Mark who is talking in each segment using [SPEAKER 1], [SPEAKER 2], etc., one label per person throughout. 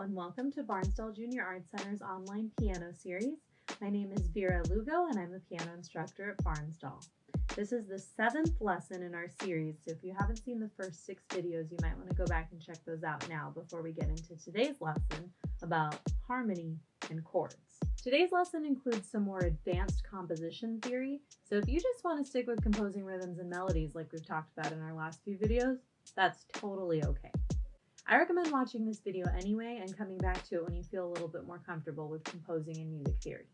[SPEAKER 1] and welcome to Barnsdall Junior Art Center's online piano series. My name is Vera Lugo and I'm the piano instructor at Barnsdall. This is the 7th lesson in our series, so if you haven't seen the first 6 videos, you might want to go back and check those out now before we get into today's lesson about harmony and chords. Today's lesson includes some more advanced composition theory, so if you just want to stick with composing rhythms and melodies like we've talked about in our last few videos, that's totally okay. I recommend watching this video anyway and coming back to it when you feel a little bit more comfortable with composing and music theory.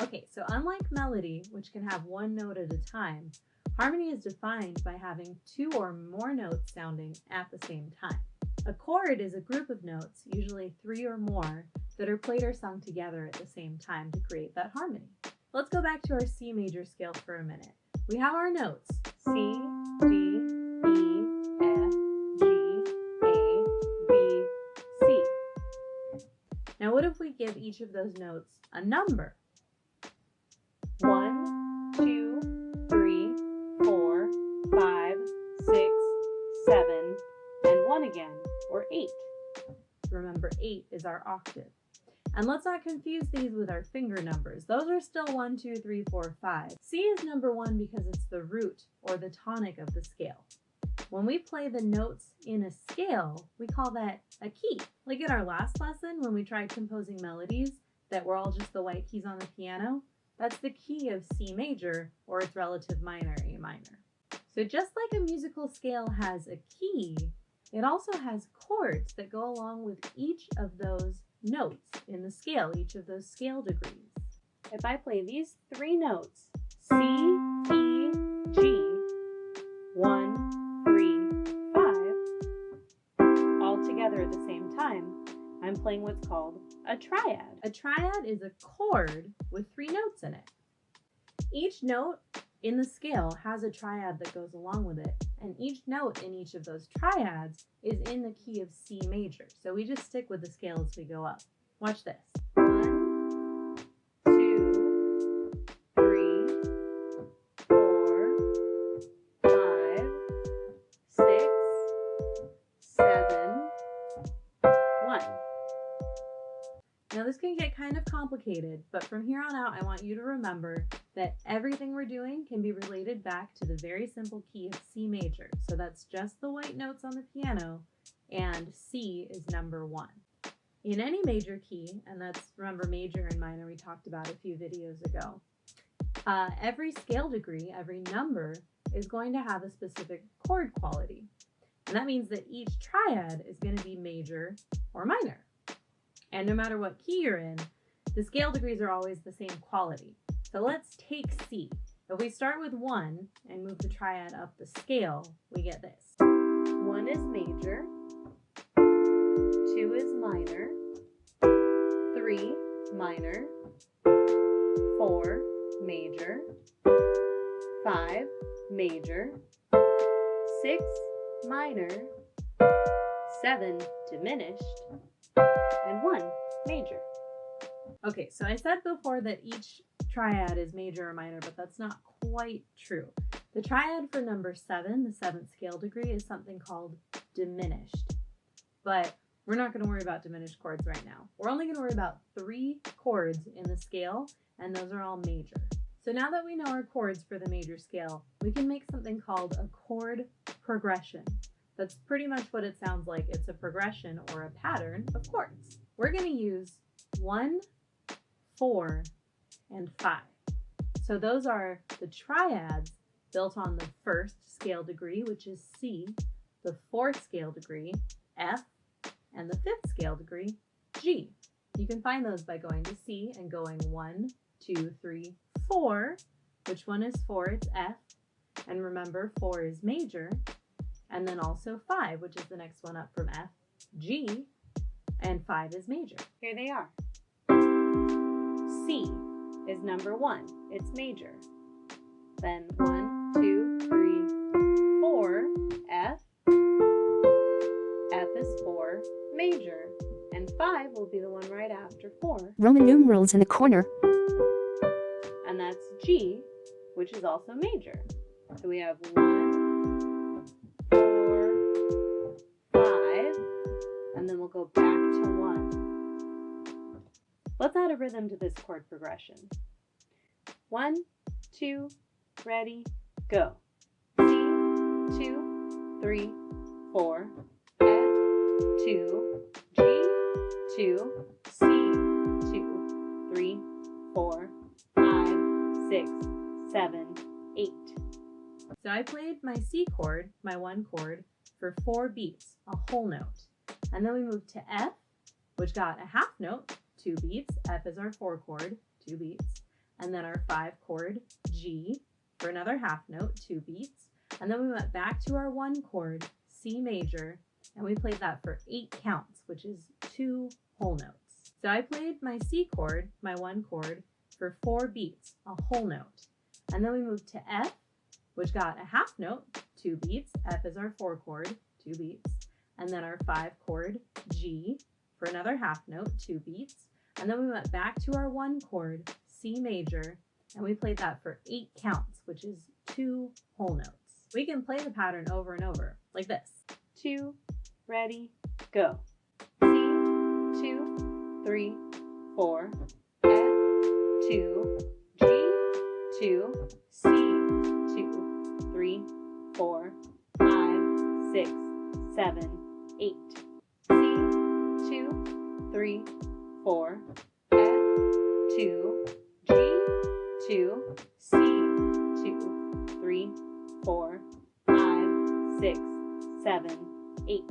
[SPEAKER 1] Okay, so unlike melody, which can have one note at a time, harmony is defined by having 2 or more notes sounding at the same time. A chord is a group of notes, usually 3 or more, that are played or sung together at the same time to create that harmony. Let's go back to our C major scale for a minute. We have our notes, C, D, E, F, G, A, B, C. Now what if we give each of those notes a number? 1, 2, 3, 4, 5, 6, 7, and 1 again, or 8. Remember, 8 is our octave. And let's not confuse these with our finger numbers. Those are still 1, 2, 3, 4, 5. C is number 1 because it's the root or the tonic of the scale. When we play the notes in a scale, we call that a key. Like in our last lesson when we tried composing melodies that were all just the white keys on the piano, that's the key of C major or its relative minor, A minor. So just like a musical scale has a key, it also has chords that go along with each of those notes in the scale, each of those scale degrees. If I play these 3 notes, C, E, G, 1, 3, 5, all together at the same time, I'm playing what's called a triad. A triad is a chord with 3 notes in it. Each note in the scale has a triad that goes along with it, and each note in each of those triads is in the key of C major. So we just stick with the scale as we go up. Watch this. 1, 2, 3, 4, 5, 6, 7, 1. Now this can get kind of complicated, but from here on out I want you to remember that everything we're doing can be related back to the very simple key of C major. So that's just the white notes on the piano, and C is number 1. In any major key, and that's, remember, major and minor we talked about a few videos ago, every scale degree, every number, is going to have a specific chord quality. And that means that each triad is going to be major or minor. And no matter what key you're in, the scale degrees are always the same quality. So let's take C. If we start with 1 and move the triad up the scale, we get this. 1 is major, 2 is minor, 3 minor, 4 major, 5 major, 6 minor, 7 diminished, and 1 major. Okay, so I said before that each triad is major or minor, but that's not quite true. The triad for number 7, the 7th scale degree, is something called diminished. But we're not going to worry about diminished chords right now. We're only going to worry about 3 chords in the scale, and those are all major. So now that we know our chords for the major scale, we can make something called a chord progression. That's pretty much what it sounds like. It's a progression or a pattern of chords. We're going to use 1, 4, and 5. So those are the triads built on the 1st scale degree, which is C, the 4th scale degree, F, and the 5th scale degree, G. You can find those by going to C and going 1, 2, 3, 4. Which one is 4? It's F. And remember, 4 is major. And then also 5, which is the next one up from F, G, and 5 is major. Here they are. C is number 1. It's major. Then 1, 2, 3, 4, F. F is 4, major. And 5 will be the one right after 4.
[SPEAKER 2] Roman numerals in the corner.
[SPEAKER 1] And that's G, which is also major. So we have 1, 4, 5, and then we'll go back to 1. Let's add a rhythm to this chord progression. 1, 2, ready, go. C, 2, 3, 4, F, 2, G, 2, C, 2, 3, 4, 5, 6, 7, 8. So I played my C chord, my 1 chord, for 4 beats, a whole note. And then we moved to F, which got a half note, 2 beats. F is our 4 chord, 2 beats. And then our 5 chord, G, for another half note, 2 beats. And then we went back to our 1 chord, C major, and we played that for 8 counts, which is 2 whole notes. So I played my C chord, my 1 chord, for 4 beats, a whole note. And then we moved to F, which got a half note, 2 beats. F is our 4 chord, 2 beats. And then our 5 chord, G, for another half note, 2 beats. And then we went back to our 1 chord, C major, and we played that for 8 counts, which is 2 whole notes. We can play the pattern over and over, like this. 2, ready, go. C, 2, 3, 4, F, 2, G, 2, C, 2, 3, 4, 5, 6, 7, 8. C, 2, 3, 4, F, 2, G, 2, C, 2, 3, 4, 5, 6, 7, 8.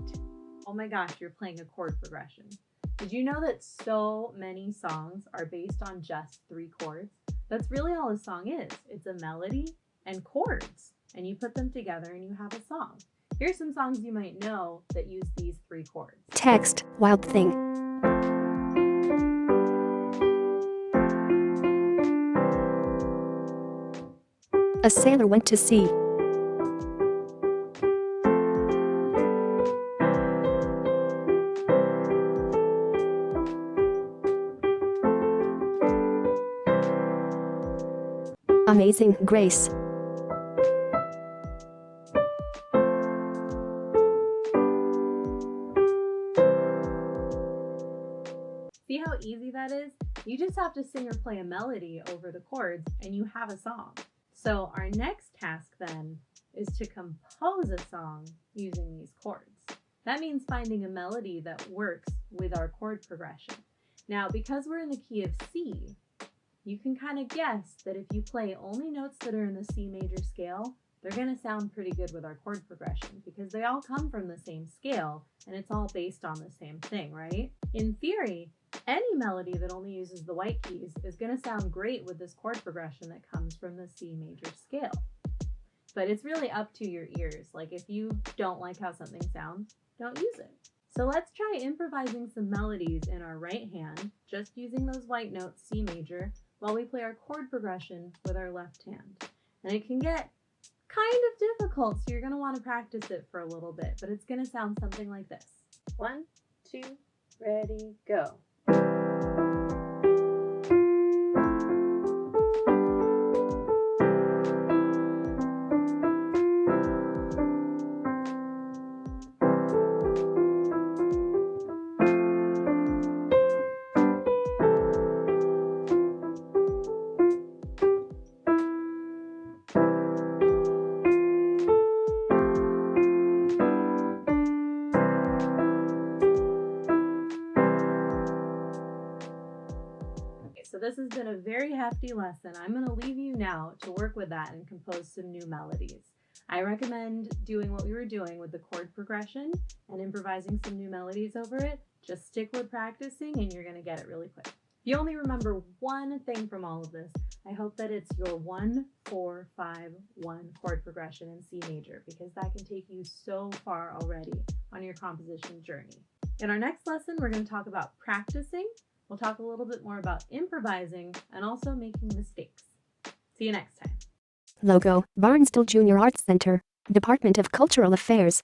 [SPEAKER 1] Oh my gosh, you're playing a chord progression. Did you know that so many songs are based on just 3 chords? That's really all a song is. It's a melody and chords, and you put them together and you have a song. Here's some songs you might know that use these 3 chords.
[SPEAKER 2] Text, Wild Thing. A sailor went to sea. Amazing Grace.
[SPEAKER 1] See how easy that is? You just have to sing or play a melody over the chords and you have a song. So our next task then is to compose a song using these chords. That means finding a melody that works with our chord progression. Now, because we're in the key of C, you can kind of guess that if you play only notes that are in the C major scale, they're going to sound pretty good with our chord progression because they all come from the same scale and it's all based on the same thing, right? In theory, any melody that only uses the white keys is going to sound great with this chord progression that comes from the C major scale. But it's really up to your ears. Like if you don't like how something sounds, don't use it. So let's try improvising some melodies in our right hand, just using those white notes, C major, while we play our chord progression with our left hand. And it can get kind of difficult, so you're going to want to practice it for a little bit, but it's going to sound something like this. 1, 2, ready, go. So this has been a very hefty lesson. I'm going to leave you now to work with that and compose some new melodies. I recommend doing what we were doing with the chord progression and improvising some new melodies over it. Just stick with practicing and you're going to get it really quick. If you only remember one thing from all of this, I hope that it's your 1, 4, 5, 1 chord progression in C major, because that can take you so far already on your composition journey. In our next lesson, we're going to talk about practicing. We'll talk a little bit more about improvising and also making mistakes. See you next time.
[SPEAKER 2] Logo, Barnsdall Junior Arts Center, Department of Cultural Affairs.